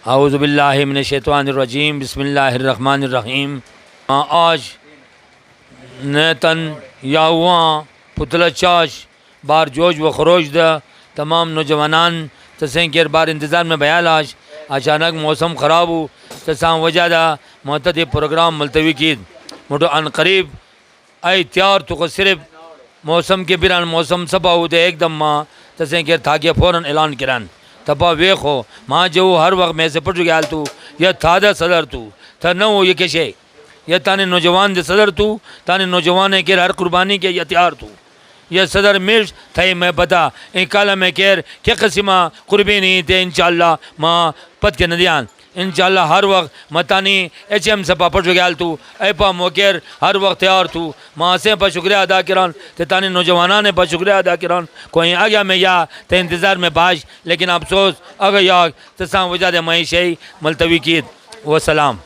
اعوذ باللہ من الشیطان الرجیم، بسم اللہ الرحمن الرحیم۔ آج نیتن یاواں پتلا چاش بار جوش و خروش دا تمام نوجوانان تسیں کے بار انتظار میں بیال آج اچانک موسم خراب ہو تساں وجہ دا معتدی پروگرام ملتوی کی موٹو ان قریب اے تیار تو کو صرف موسم کے بیران موسم سبا ہو دے ایک دم ماں تسیں کے تھا کہ فوراً اعلان کران تپا ویخ ہو ماں جو ہر وقت میں سے پڑھ گیا تو یا تھا دا صدر تو تھا نہ ہو یہ کشے یا تانے نوجوان دے صدر تو تانے نوجوان کے ہر قربانی کے یا تیار تو یہ صدر مرش تھے میں بتا ان کالا میں کہر کیا قسمہ قربی نہیں تھے انشاءاللہ ماں پت کے ندیان انشاءاللہ ہر وقت متانی ایچ ایم سپا پڑھ گیا تو اے پا موکر ہر وقت تیار تو ماں سے پا شکریہ ادا کران تے تانے نوجوانان نے پا شکریہ ادا کران کوئی آگیا میں یا تے انتظار میں باش لیکن افسوس اگر یا تساں وجہ دے معیشی ملتوی کیت وسلام۔